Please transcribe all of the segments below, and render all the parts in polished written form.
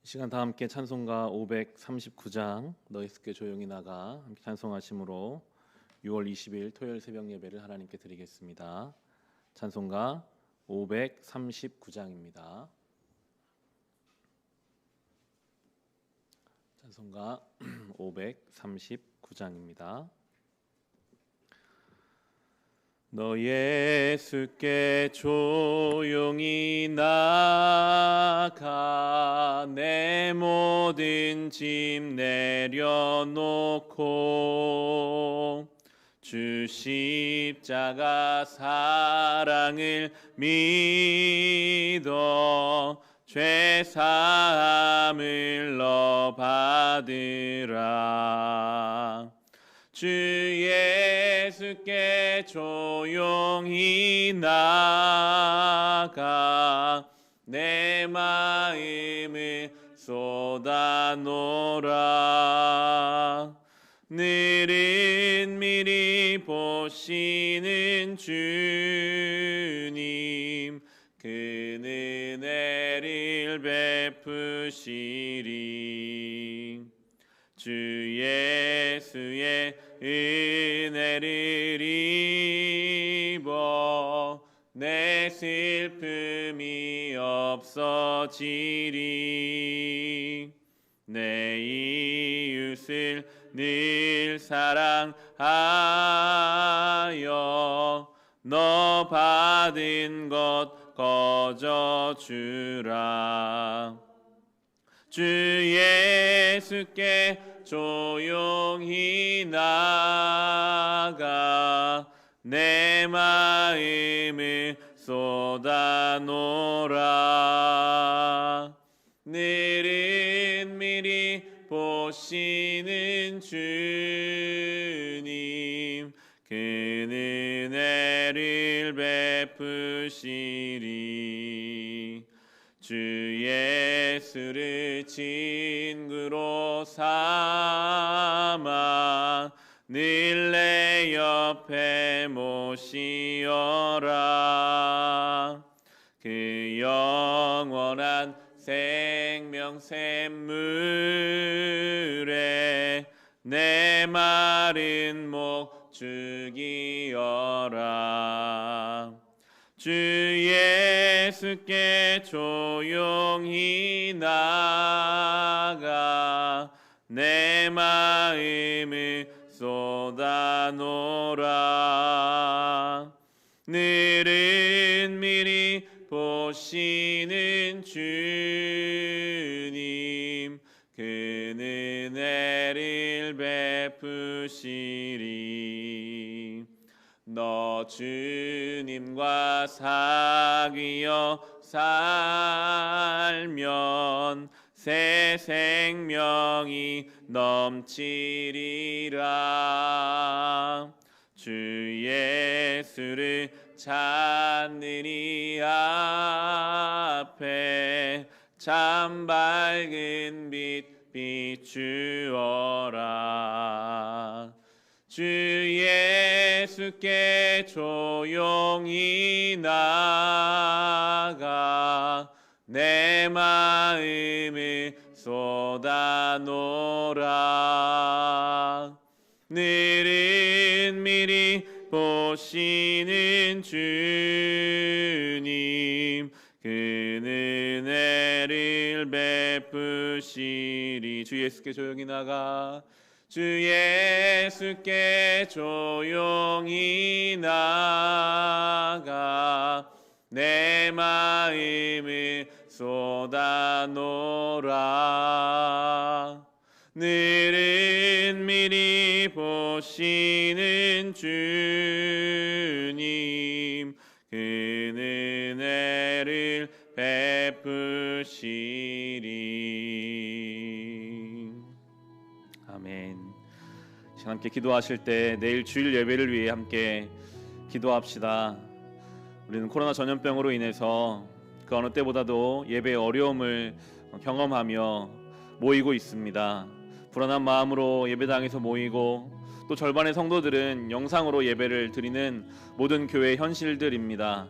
시간 다 함께 찬송가 539장 너희스께 조용히 나가 함께 찬송하심으로 6월 20일 토요일 새벽 예배를 하나님께 드리겠습니다. 찬송가 539장입니다. 찬송가 539장입니다. 너 예수께 조용히 나가 내 모든 짐 내려놓고 주 십자가 사랑을 믿어 죄 사함을 너 받으라. 주 예수께 조용히 나가 내 마음을 쏟아놓으라. 늘은 미리 보시는 주님 그 은혜를 베푸시리. 주 예수의 은혜를 입어 내 슬픔이 없어지리. 내 이웃을 늘 사랑하여 너 받은 것 거저주라. 주 예수께 조용히 나가 내 마음을 쏟아놓으라. 늘은 미리 보시는 주님 그 은혜를 베푸시리. 주 예수를 친구로 삼아 늘 내 옆에 모시어라. 그 영원한 생명 샘물에 내 마른 목 죽이어라. 주 예수께 조용히 나가 내 마음을 쏟아놓으라. 늘은 미리 보시는 주님 그 은혜를 베푸시리. 너 주님과 사귀어 살면 새 생명이 넘치리라. 주 예수를 찾는 이 앞에 참 밝은 빛 비추어라. 주 예수께 조용히 나가 내 마음을 쏟아놓으라. 늘은 미리 보시는 주님 그 은혜를 베푸시리. 주 예수께 조용히 나가 주 예수께 조용히 나가 내 마음을 쏟아놓으라. 늘은 미리 보시는 주님 그 은혜를 베푸시리. 아멘. 함께 기도하실 때 내일 주일 예배를 위해 함께 기도합시다. 우리는 코로나 전염병으로 인해서 그 어느 때보다도 예배의 어려움을 경험하며 모이고 있습니다. 불안한 마음으로 예배당에서 모이고 또 절반의 성도들은 영상으로 예배를 드리는 모든 교회의 현실들입니다.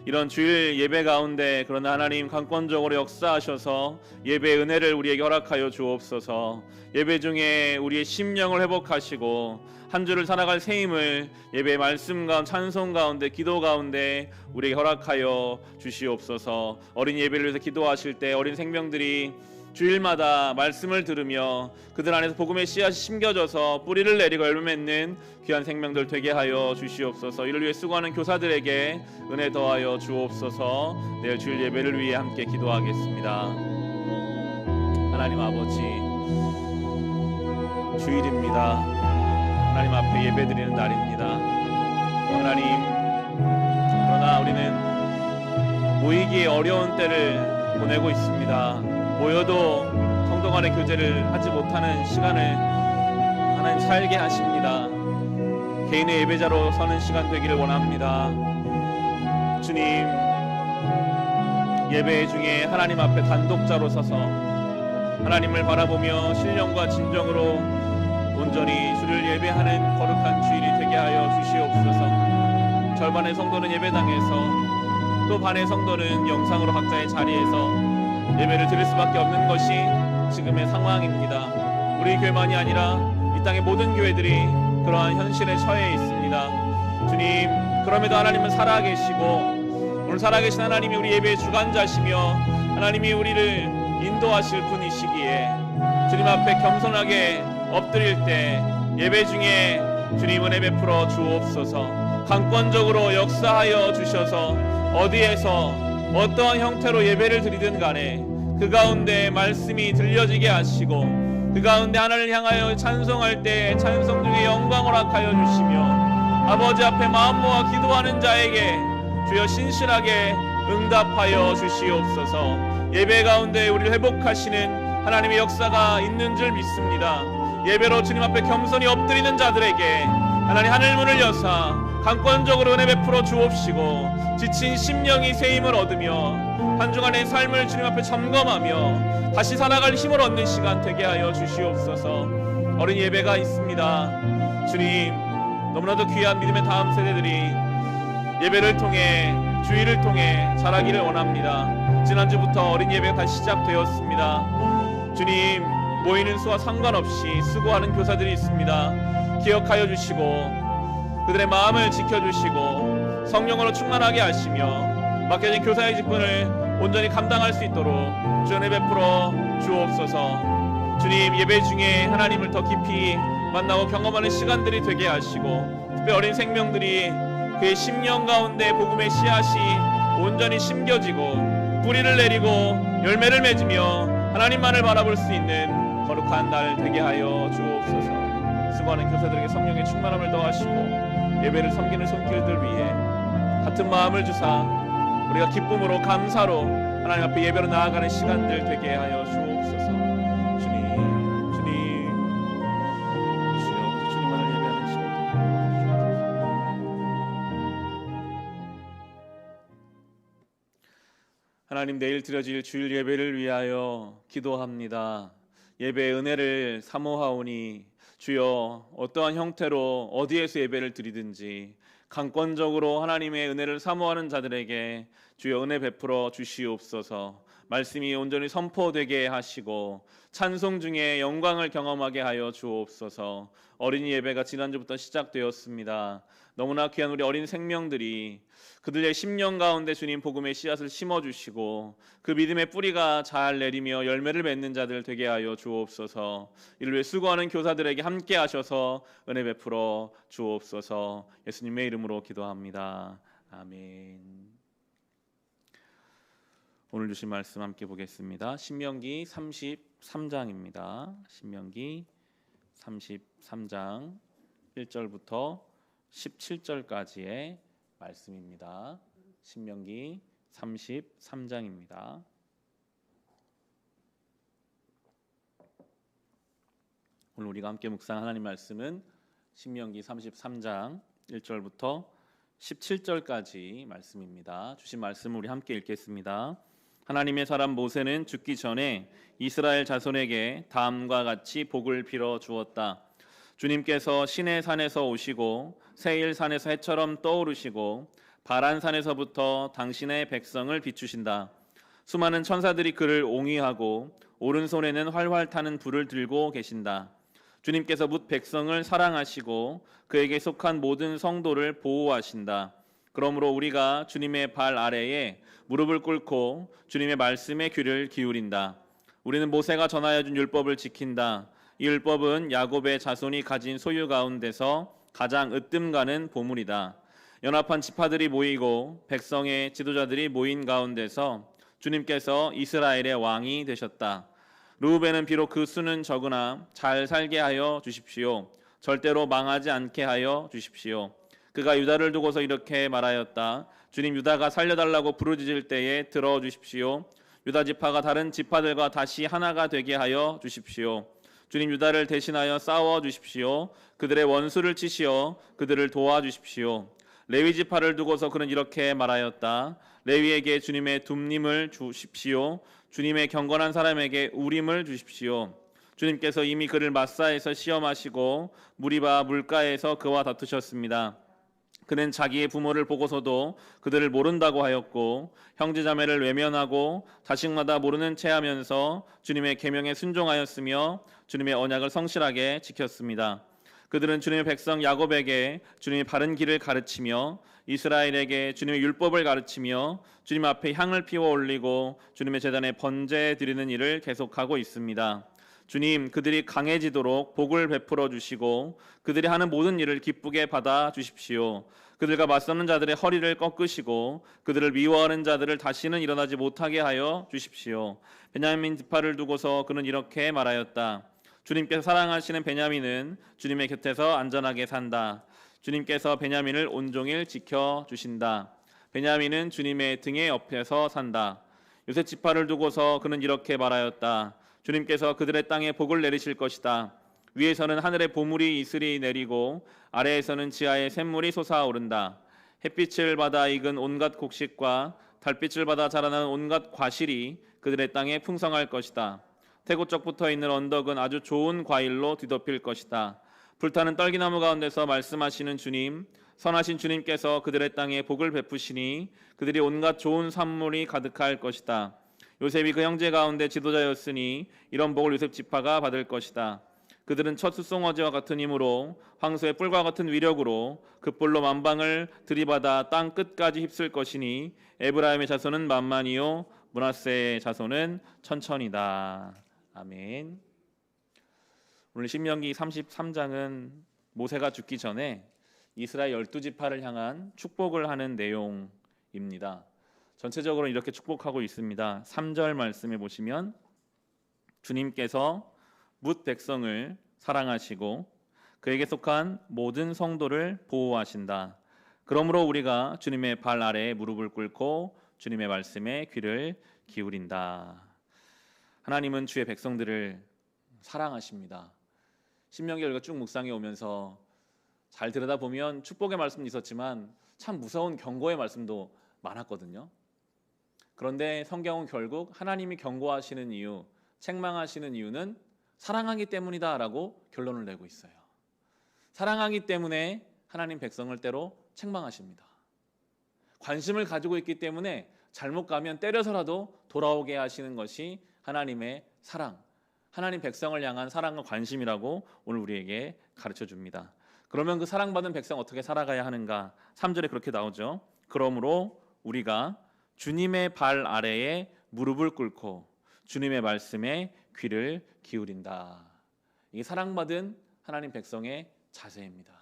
이런 주일 예배 가운데 그러나 하나님 강권적으로 역사하셔서 예배의 은혜를 우리에게 허락하여 주옵소서. 예배 중에 우리의 심령을 회복하시고 한 주를 살아갈 새 힘을 예배의 말씀 가운데, 찬송 가운데, 기도 가운데 우리에게 허락하여 주시옵소서. 어린 예배를 위해서 기도하실 때 어린 생명들이 주일마다 말씀을 들으며 그들 안에서 복음의 씨앗이 심겨져서 뿌리를 내리고 열매 맺는 귀한 생명들 되게 하여 주시옵소서. 이를 위해 수고하는 교사들에게 은혜 더하여 주옵소서. 내일 주일 예배를 위해 함께 기도하겠습니다. 하나님 아버지, 주일입니다. 하나님 앞에 예배드리는 날입니다. 하나님, 그러나 우리는 모이기에 어려운 때를 보내고 있습니다. 모여도 성도 간의 교제를 하지 못하는 시간을 하나님 살게 하십니다. 개인의 예배자로 서는 시간 되기를 원합니다. 주님, 예배 중에 하나님 앞에 단독자로 서서 하나님을 바라보며 신령과 진정으로 온전히 주를 예배하는 거룩한 주일이 되게 하여 주시옵소서. 절반의 성도는 예배당에서 또 반의 성도는 영상으로 각자의 자리에서 예배를 드릴 수밖에 없는 것이 지금의 상황입니다. 우리 교회만이 아니라 이 땅의 모든 교회들이 그러한 현실에 처해 있습니다. 주님, 그럼에도 하나님은 살아계시고 오늘 살아계신 하나님이 우리 예배의 주관자시며 하나님이 우리를 인도하실 분이시기에 주님 앞에 겸손하게 엎드릴 때 예배 중에 주님 은혜 베풀어 주옵소서. 강권적으로 역사하여 주셔서 어디에서 어떠한 형태로 예배를 드리든 간에 그 가운데 말씀이 들려지게 하시고 그 가운데 하나님을 향하여 찬송할 때 찬송 중에 영광을 허락하여 주시며 아버지 앞에 마음 모아 기도하는 자에게 주여 신실하게 응답하여 주시옵소서. 예배 가운데 우리를 회복하시는 하나님의 역사가 있는 줄 믿습니다. 예배로 주님 앞에 겸손히 엎드리는 자들에게 하나님 하늘문을 여사 강권적으로 은혜 베풀어 주옵시고 지친 심령이 새 힘을 얻으며 한 주간의 삶을 주님 앞에 점검하며 다시 살아갈 힘을 얻는 시간 되게 하여 주시옵소서. 어린 예배가 있습니다. 주님, 너무나도 귀한 믿음의 다음 세대들이 예배를 통해 주일을 통해 자라기를 원합니다. 지난주부터 어린 예배가 다시 시작되었습니다. 주님, 모이는 수와 상관없이 수고하는 교사들이 있습니다. 기억하여 주시고 그들의 마음을 지켜주시고 성령으로 충만하게 하시며 맡겨진 교사의 직분을 온전히 감당할 수 있도록 주 은혜 베풀어 주옵소서. 주님, 예배 중에 하나님을 더 깊이 만나고 경험하는 시간들이 되게 하시고 특히 어린 생명들이 그의 심령 가운데 복음의 씨앗이 온전히 심겨지고 뿌리를 내리고 열매를 맺으며 하나님만을 바라볼 수 있는 거룩한 날 되게 하여 주옵소서. 수고하는 교사들에게 성령의 충만함을 더하시고 예배를 섬기는 손길들 위해 같은 마음을 주사 우리가 기쁨으로 감사로 하나님 앞에 예배로 나아가는 시간들 되게 하여 주옵소서. 주님, 주님, 주여, 주님만을 예배하는 시간 되게 하여 주옵소서. 하나님, 내일 드려질 주일 예배를 위하여 기도합니다. 예배의 은혜를 사모하오니 주여, 어떠한 형태로 어디에서 예배를 드리든지 강권적으로 하나님의 은혜를 사모하는 자들에게 주여 은혜 베풀어 주시옵소서. 말씀이 온전히 선포되게 하시고 찬송 중에 영광을 경험하게 하여 주옵소서. 어린이 예배가 지난주부터 시작되었습니다. 너무나 귀한 우리 어린 생명들이 그들의 심령 가운데 주님 복음의 씨앗을 심어주시고 그 믿음의 뿌리가 잘 내리며 열매를 맺는 자들 되게 하여 주옵소서. 이를 위해 수고하는 교사들에게 함께 하셔서 은혜 베풀어 주옵소서. 예수님의 이름으로 기도합니다. 아멘. 오늘 주신 말씀 함께 보겠습니다. 신명기 33장입니다. 신명기 33장 1절부터 17절까지의 말씀입니다. 신명기 33장입니다. 오늘 우리가 함께 묵상한 하나님 말씀은 신명기 33장 1절부터 17절까지 말씀입니다. 주신 말씀을 우리 함께 읽겠습니다. 하나님의 사람 모세는 죽기 전에 이스라엘 자손에게 다음과 같이 복을 빌어 주었다. 주님께서 시내 산에서 오시고 세일 산에서 해처럼 떠오르시고 바란산에서부터 당신의 백성을 비추신다. 수많은 천사들이 그를 옹위하고 오른손에는 활활 타는 불을 들고 계신다. 주님께서 뭇 백성을 사랑하시고 그에게 속한 모든 성도를 보호하신다. 그러므로 우리가 주님의 발 아래에 무릎을 꿇고 주님의 말씀에 귀를 기울인다. 우리는 모세가 전하여 준 율법을 지킨다. 이 율법은 야곱의 자손이 가진 소유 가운데서 가장 으뜸 가는 보물이다. 연합한 지파들이 모이고 백성의 지도자들이 모인 가운데서 주님께서 이스라엘의 왕이 되셨다. 르우벤은 비록 그 수는 적으나 잘 살게 하여 주십시오. 절대로 망하지 않게 하여 주십시오. 그가 유다를 두고서 이렇게 말하였다. 주님, 유다가 살려달라고 부르짖을 때에 들어주십시오. 유다 지파가 다른 지파들과 다시 하나가 되게 하여 주십시오. 주님, 유다를 대신하여 싸워 주십시오. 그들의 원수를 치시어 그들을 도와주십시오. 레위 지파를 두고서 그는 이렇게 말하였다. 레위에게 주님의 둠님을 주십시오. 주님의 경건한 사람에게 우림을 주십시오. 주님께서 이미 그를 마사에서 시험하시고 무리바 물가에서 그와 다투셨습니다. 그는 자기의 부모를 보고서도 그들을 모른다고 하였고 형제자매를 외면하고 자식마다 모르는 채 하면서 주님의 계명에 순종하였으며 주님의 언약을 성실하게 지켰습니다. 그들은 주님의 백성 야곱에게 주님의 바른 길을 가르치며 이스라엘에게 주님의 율법을 가르치며 주님 앞에 향을 피워 올리고 주님의 제단에 번제 드리는 일을 계속하고 있습니다. 주님, 그들이 강해지도록 복을 베풀어 주시고 그들이 하는 모든 일을 기쁘게 받아 주십시오. 그들과 맞서는 자들의 허리를 꺾으시고 그들을 미워하는 자들을 다시는 일어나지 못하게 하여 주십시오. 베냐민 지파를 두고서 그는 이렇게 말하였다. 주님께서 사랑하시는 베냐민은 주님의 곁에서 안전하게 산다. 주님께서 베냐민을 온종일 지켜주신다. 베냐민은 주님의 등에 옆에서 산다. 요셉 지파를 두고서 그는 이렇게 말하였다. 주님께서 그들의 땅에 복을 내리실 것이다. 위에서는 하늘의 보물이 이슬이 내리고 아래에서는 지하의 샘물이 솟아오른다. 햇빛을 받아 익은 온갖 곡식과 달빛을 받아 자라나는 온갖 과실이 그들의 땅에 풍성할 것이다. 태고쪽 붙어 있는 언덕은 아주 좋은 과일로 뒤덮일 것이다. 불타는 떨기나무 가운데서 말씀하시는 주님, 선하신 주님께서 그들의 땅에 복을 베푸시니 그들이 온갖 좋은 산물이 가득할 것이다. 요셉이 그 형제 가운데 지도자였으니 이런 복을 요셉 지파가 받을 것이다. 그들은 첫 숫송어지와 같은 힘으로 황소의 뿔과 같은 위력으로 그 뿔로 만방을 들이받아 땅 끝까지 휩쓸 것이니 에브라임의 자손은 만만이요 므낫세의 자손은 천천이다. 아멘. 오늘 신명기 33장은 모세가 죽기 전에 이스라엘 12지파를 향한 축복을 하는 내용입니다. 전체적으로 이렇게 축복하고 있습니다. 3절 말씀에 보시면 주님께서 뭇 백성을 사랑하시고 그에게 속한 모든 성도를 보호하신다. 그러므로 우리가 주님의 발 아래에 무릎을 꿇고 주님의 말씀에 귀를 기울인다. 하나님은 주의 백성들을 사랑하십니다. 신명기 우리가 쭉 묵상해 오면서 잘 들여다보면 축복의 말씀도 있었지만 참 무서운 경고의 말씀도 많았거든요. 그런데 성경은 결국 하나님이 경고하시는 이유, 책망하시는 이유는 사랑하기 때문이다라고 결론을 내고 있어요. 사랑하기 때문에 하나님 백성을 때로 책망하십니다. 관심을 가지고 있기 때문에 잘못 가면 때려서라도 돌아오게 하시는 것이 하나님의 사랑, 하나님 백성을 향한 사랑과 관심이라고 오늘 우리에게 가르쳐 줍니다. 그러면 그 사랑받은 백성 어떻게 살아가야 하는가? 3절에 그렇게 나오죠. 그러므로 우리가 주님의 발 아래에 무릎을 꿇고 주님의 말씀에 귀를 기울인다. 이게 사랑받은 하나님 백성의 자세입니다.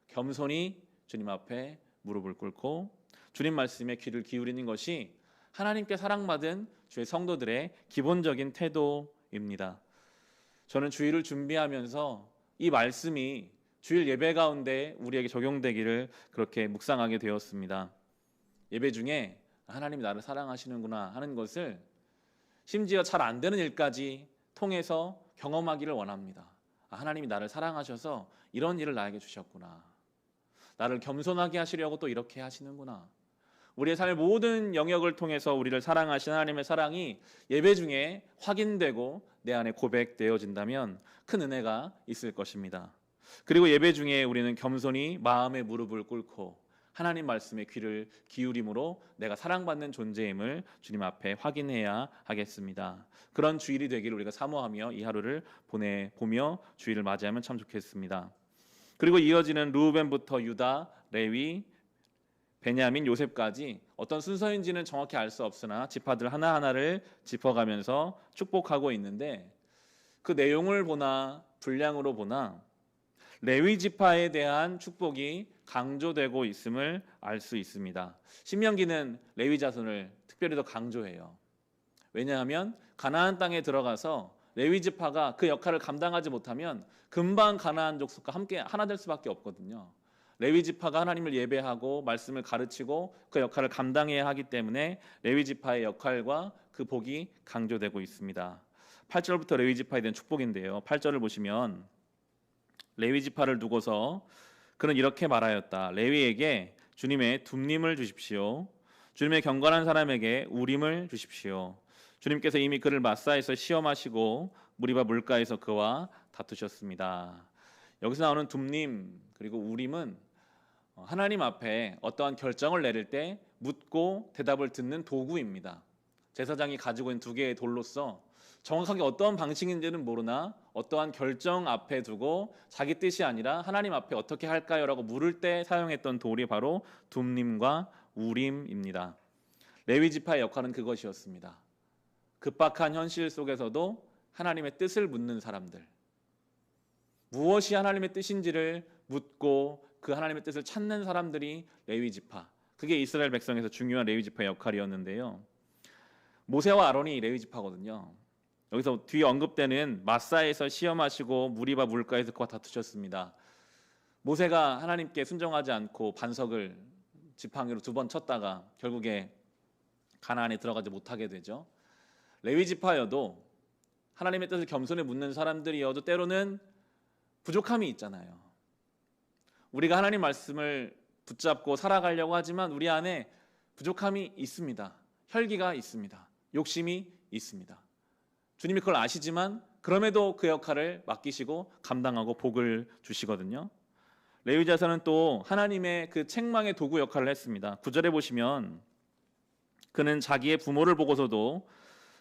겸손히 주님 앞에 무릎을 꿇고 주님 말씀에 귀를 기울이는 것이 하나님께 사랑받은 주의 성도들의 기본적인 태도입니다. 저는 주일을 준비하면서 이 말씀이 주일 예배 가운데 우리에게 적용되기를 그렇게 묵상하게 되었습니다. 예배 중에 하나님이 나를 사랑하시는구나 하는 것을 심지어 잘 안 되는 일까지 통해서 경험하기를 원합니다. 하나님이 나를 사랑하셔서 이런 일을 나에게 주셨구나. 나를 겸손하게 하시려고 또 이렇게 하시는구나. 우리의 삶의 모든 영역을 통해서 우리를 사랑하신 하나님의 사랑이 예배 중에 확인되고 내 안에 고백되어진다면 큰 은혜가 있을 것입니다. 그리고 예배 중에 우리는 겸손히 마음의 무릎을 꿇고 하나님 말씀에 귀를 기울임으로 내가 사랑받는 존재임을 주님 앞에 확인해야 하겠습니다. 그런 주일이 되기를 우리가 사모하며 이 하루를 보내보며 주일을 맞이하면 참 좋겠습니다. 그리고 이어지는 루벤부터 유다, 레위, 베냐민, 요셉까지 어떤 순서인지는 정확히 알 수 없으나 지파들 하나하나를 짚어가면서 축복하고 있는데, 그 내용을 보나 분량으로 보나 레위 지파에 대한 축복이 강조되고 있음을 알 수 있습니다. 신명기는 레위 자손을 특별히 더 강조해요. 왜냐하면 가나안 땅에 들어가서 레위 지파가 그 역할을 감당하지 못하면 금방 가나안 족속과 함께 하나 될 수밖에 없거든요. 레위 지파가 하나님을 예배하고 말씀을 가르치고 그 역할을 감당해야 하기 때문에 레위 지파의 역할과 그 복이 강조되고 있습니다. 8절부터 레위 지파에 대한 축복인데요. 8절을 보시면 레위 지파를 두고서 그는 이렇게 말하였다. 레위에게 주님의 둠님을 주십시오. 주님의 경건한 사람에게 우림을 주십시오. 주님께서 이미 그를 마사에서 시험하시고 무리바 물가에서 그와 다투셨습니다. 여기서 나오는 둠님 그리고 우림은 하나님 앞에 어떠한 결정을 내릴 때 묻고 대답을 듣는 도구입니다. 제사장이 가지고 있는 두 개의 돌로서 정확하게 어떠한 방식인지는 모르나 어떠한 결정 앞에 두고 자기 뜻이 아니라 하나님 앞에 어떻게 할까요? 라고 물을 때 사용했던 돌이 바로 둠님과 우림입니다. 레위 지파의 역할은 그것이었습니다. 급박한 현실 속에서도 하나님의 뜻을 묻는 사람들, 무엇이 하나님의 뜻인지를 묻고 그 하나님의 뜻을 찾는 사람들이 레위 지파, 그게 이스라엘 백성에서 중요한 레위 지파의 역할이었는데요. 모세와 아론이 레위 지파거든요. 여기서 뒤에 언급되는 마사에서 시험하시고 무리바 물가에서 그와 다투셨습니다. 모세가 하나님께 순종하지 않고 반석을 지팡이로 2번 쳤다가 결국에 가나안에 들어가지 못하게 되죠. 레위 지파여도 하나님의 뜻을 겸손히 묻는 사람들이어도 때로는 부족함이 있잖아요. 우리가 하나님 말씀을 붙잡고 살아가려고 하지만 우리 안에 부족함이 있습니다. 혈기가 있습니다. 욕심이 있습니다. 주님이 그걸 아시지만 그럼에도 그 역할을 맡기시고 감당하고 복을 주시거든요. 레위자서는 또 하나님의 그 책망의 도구 역할을 했습니다. 9절에 보시면 그는 자기의 부모를 보고서도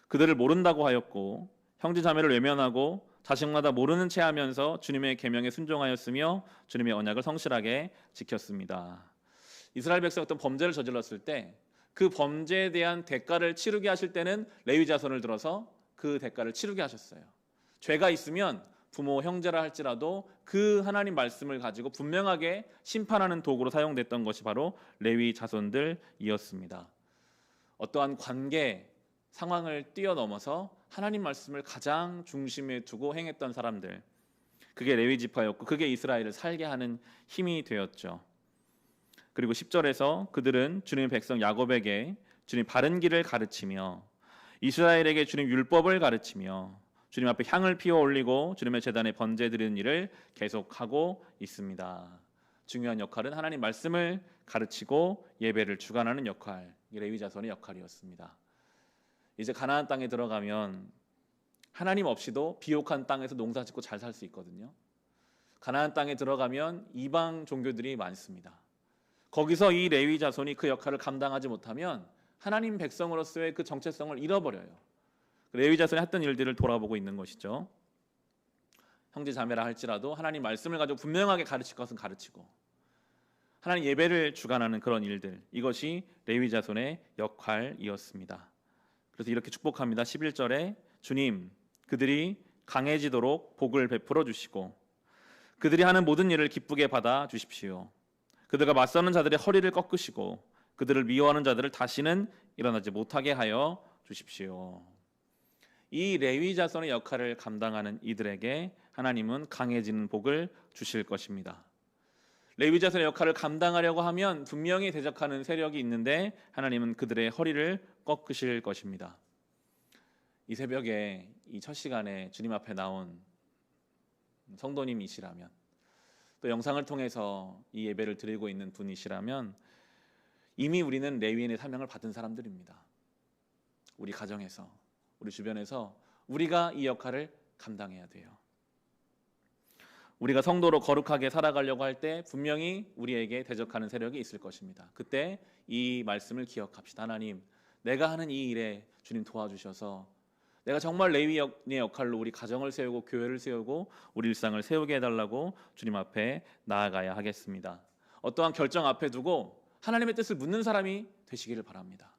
그들을 모른다고 하였고 형제 자매를 외면하고 자식마다 모르는 채 하면서 주님의 계명에 순종하였으며 주님의 언약을 성실하게 지켰습니다. 이스라엘 백성이 어떤 범죄를 저질렀을 때 그 범죄에 대한 대가를 치르게 하실 때는 레위 자손을 들어서 그 대가를 치르게 하셨어요. 죄가 있으면 부모, 형제라 할지라도 그 하나님 말씀을 가지고 분명하게 심판하는 도구로 사용됐던 것이 바로 레위 자손들이었습니다. 어떠한 관계, 상황을 뛰어넘어서 하나님 말씀을 가장 중심에 두고 행했던 사람들, 그게 레위 지파였고 그게 이스라엘을 살게 하는 힘이 되었죠. 그리고 10절에서 그들은 주님의 백성 야곱에게 주님 바른 길을 가르치며 이스라엘에게 주님 율법을 가르치며 주님 앞에 향을 피워 올리고 주님의 제단에 번제 드리는 일을 계속하고 있습니다. 중요한 역할은 하나님 말씀을 가르치고 예배를 주관하는 역할, 레위 자손의 역할이었습니다. 이제 가나안 땅에 들어가면 하나님 없이도 비옥한 땅에서 농사 짓고 잘 살 수 있거든요. 가나안 땅에 들어가면 이방 종교들이 많습니다. 거기서 이 레위 자손이 그 역할을 감당하지 못하면 하나님 백성으로서의 그 정체성을 잃어버려요. 레위 자손이 했던 일들을 돌아보고 있는 것이죠. 형제 자매라 할지라도 하나님 말씀을 가지고 분명하게 가르칠 것은 가르치고 하나님 예배를 주관하는 그런 일들, 이것이 레위 자손의 역할이었습니다. 그래서 이렇게 축복합니다. 11절에 주님, 그들이 강해지도록 복을 베풀어 주시고 그들이 하는 모든 일을 기쁘게 받아 주십시오. 그들과 맞서는 자들의 허리를 꺾으시고 그들을 미워하는 자들을 다시는 일어나지 못하게 하여 주십시오. 이 레위 자손의 역할을 감당하는 이들에게 하나님은 강해지는 복을 주실 것입니다. 레위 자손의 역할을 감당하려고 하면 분명히 대적하는 세력이 있는데 하나님은 그들의 허리를 꺾으실 것입니다. 이 새벽에 이 첫 시간에 주님 앞에 나온 성도님이시라면, 또 영상을 통해서 이 예배를 드리고 있는 분이시라면 이미 우리는 레위인의 사명을 받은 사람들입니다. 우리 가정에서, 우리 주변에서 우리가 이 역할을 감당해야 돼요. 우리가 성도로 거룩하게 살아가려고 할 때 분명히 우리에게 대적하는 세력이 있을 것입니다. 그때 이 말씀을 기억합시다. 하나님, 내가 하는 이 일에 주님 도와주셔서 내가 정말 레위의 역할로 우리 가정을 세우고 교회를 세우고 우리 일상을 세우게 해달라고 주님 앞에 나아가야 하겠습니다. 어떠한 결정 앞에 두고 하나님의 뜻을 묻는 사람이 되시기를 바랍니다.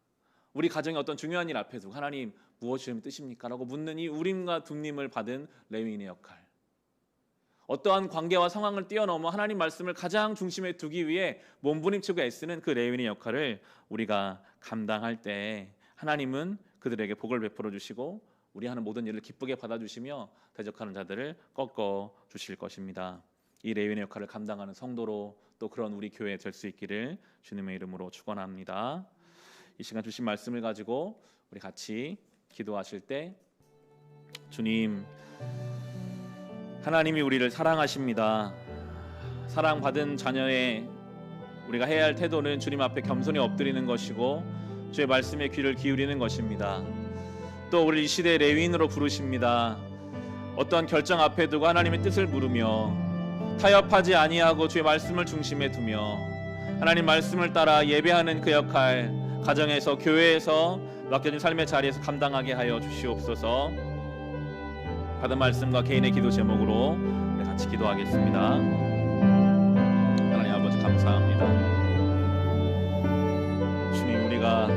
우리 가정의 어떤 중요한 일 앞에 두고 하나님 무엇이 주님의 뜻입니까? 라고 묻는 이 우림과 둠림을 받은 레위인의 역할, 어떠한 관계와 상황을 뛰어넘어 하나님 말씀을 가장 중심에 두기 위해 몸부림치고 애쓰는 그 레위인의 역할을 우리가 감당할 때 하나님은 그들에게 복을 베풀어 주시고 우리 하는 모든 일을 기쁘게 받아주시며 대적하는 자들을 꺾어 주실 것입니다. 이 레위인의 역할을 감당하는 성도로 또 그런 우리 교회 될 수 있기를 주님의 이름으로 축원합니다. 이 시간 주신 말씀을 가지고 우리 같이 기도하실 때, 주님, 하나님이 우리를 사랑하십니다. 사랑받은 자녀의 우리가 해야 할 태도는 주님 앞에 겸손히 엎드리는 것이고 주의 말씀에 귀를 기울이는 것입니다. 또 우리 이 시대의 레위인으로 부르십니다. 어떠한 결정 앞에 두고 하나님의 뜻을 물으며 타협하지 아니하고 주의 말씀을 중심에 두며 하나님 말씀을 따라 예배하는 그 역할, 가정에서 교회에서 맡겨진 삶의 자리에서 감당하게 하여 주시옵소서. 받은 말씀과 개인의 기도 제목으로 같이 기도하겠습니다. 하나님 아버지 감사합니다. 주님, 우리가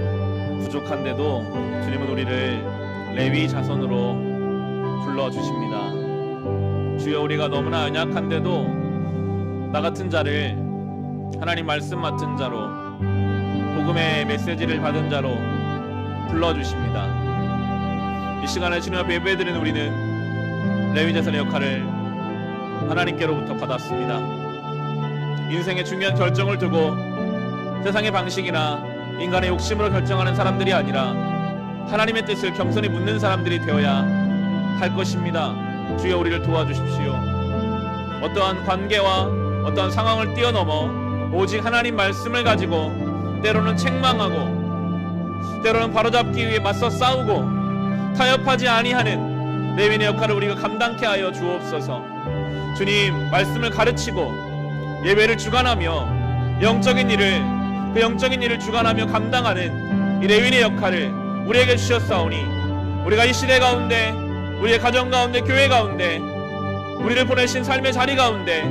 부족한데도 주님은 우리를 레위 자손으로 불러주십니다. 주여, 우리가 너무나 연약한데도 나 같은 자를 하나님 말씀 맡은 자로, 복음의 메시지를 받은 자로 불러주십니다. 이 시간에 주님 앞에 예배드리는 우리는 레위 자손의 역할을 하나님께로부터 받았습니다. 인생의 중요한 결정을 두고 세상의 방식이나 인간의 욕심으로 결정하는 사람들이 아니라 하나님의 뜻을 겸손히 묻는 사람들이 되어야 할 것입니다. 주여, 우리를 도와주십시오. 어떠한 관계와 어떠한 상황을 뛰어넘어 오직 하나님 말씀을 가지고 때로는 책망하고 때로는 바로잡기 위해 맞서 싸우고 타협하지 아니하는 레위인의 역할을 우리가 감당케 하여 주옵소서. 주님, 말씀을 가르치고 예배를 주관하며 영적인 일을 주관하며 감당하는 이 레위인의 역할을 우리에게 주셨사오니 우리가 이 시대 가운데, 우리의 가정 가운데, 교회 가운데, 우리를 보내신 삶의 자리 가운데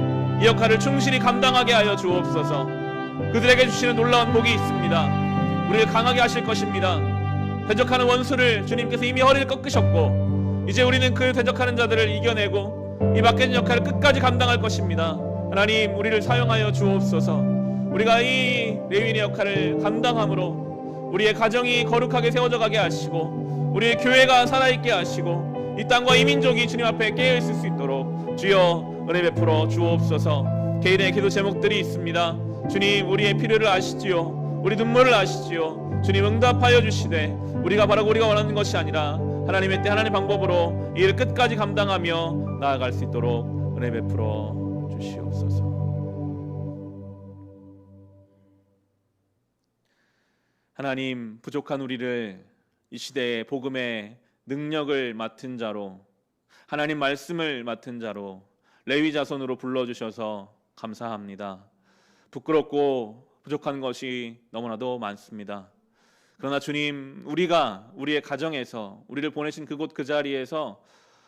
이 역할을 충실히 감당하게 하여 주옵소서. 그들에게 주시는 놀라운 복이 있습니다. 우리를 강하게 하실 것입니다. 대적하는 원수를 주님께서 이미 허리를 꺾으셨고 이제 우리는 그 대적하는 자들을 이겨내고 이 맡겨진 역할을 끝까지 감당할 것입니다. 하나님, 우리를 사용하여 주옵소서. 우리가 이 레위인의 역할을 감당함으로 우리의 가정이 거룩하게 세워져 가게 하시고 우리의 교회가 살아있게 하시고 이 땅과 이 민족이 주님 앞에 깨어있을 수 있도록 주여 은혜 베풀어 주옵소서. 개인의 기도 제목들이 있습니다. 주님, 우리의 필요를 아시지요. 우리 눈물을 아시지요. 주님, 응답하여 주시되 우리가 바라고 우리가 원하는 것이 아니라 하나님의 때 하나님의 방법으로 이 일을 끝까지 감당하며 나아갈 수 있도록 은혜 베풀어 주시옵소서. 하나님, 부족한 우리를 이 시대의 복음의 능력을 맡은 자로, 하나님 말씀을 맡은 자로 레위 자손으로 불러주셔서 감사합니다. 부끄럽고 부족한 것이 너무나도 많습니다. 그러나 주님, 우리가 우리의 가정에서 우리를 보내신 그곳 그 자리에서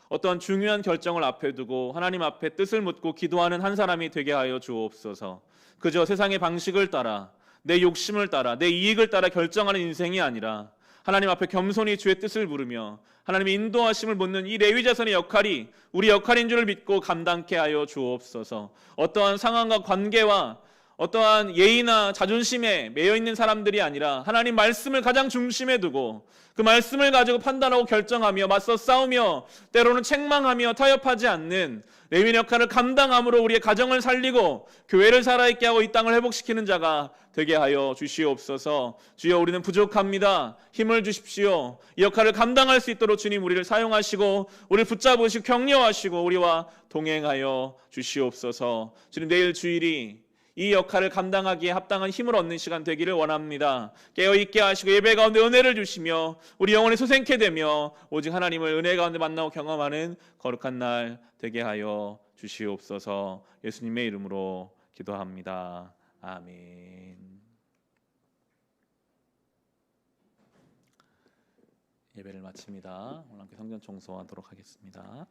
어떤 중요한 결정을 앞에 두고 하나님 앞에 뜻을 묻고 기도하는 한 사람이 되게 하여 주옵소서. 그저 세상의 방식을 따라, 내 욕심을 따라, 내 이익을 따라 결정하는 인생이 아니라 하나님 앞에 겸손히 주의 뜻을 부르며 하나님의 인도하심을 묻는 이 레위 자손의 역할이 우리 역할인 줄을 믿고 감당케 하여 주옵소서. 어떠한 상황과 관계와 어떠한 예의나 자존심에 매여있는 사람들이 아니라 하나님 말씀을 가장 중심에 두고 그 말씀을 가지고 판단하고 결정하며 맞서 싸우며 때로는 책망하며 타협하지 않는 레위인 역할을 감당함으로 우리의 가정을 살리고 교회를 살아있게 하고 이 땅을 회복시키는 자가 되게 하여 주시옵소서. 주여, 우리는 부족합니다. 힘을 주십시오. 이 역할을 감당할 수 있도록 주님 우리를 사용하시고 우리를 붙잡으시고 격려하시고 우리와 동행하여 주시옵소서. 주님, 내일 주일이 이 역할을 감당하기에 합당한 힘을 얻는 시간 되기를 원합니다. 깨어있게 하시고 예배 가운데 은혜를 주시며 우리 영혼이 솟생케 되며 오직 하나님을 은혜 가운데 만나고 경험하는 거룩한 날 되게 하여 주시옵소서. 예수님의 이름으로 기도합니다. 아멘. 예배를 마칩니다. 오늘 함께 성전 청소하도록 하겠습니다.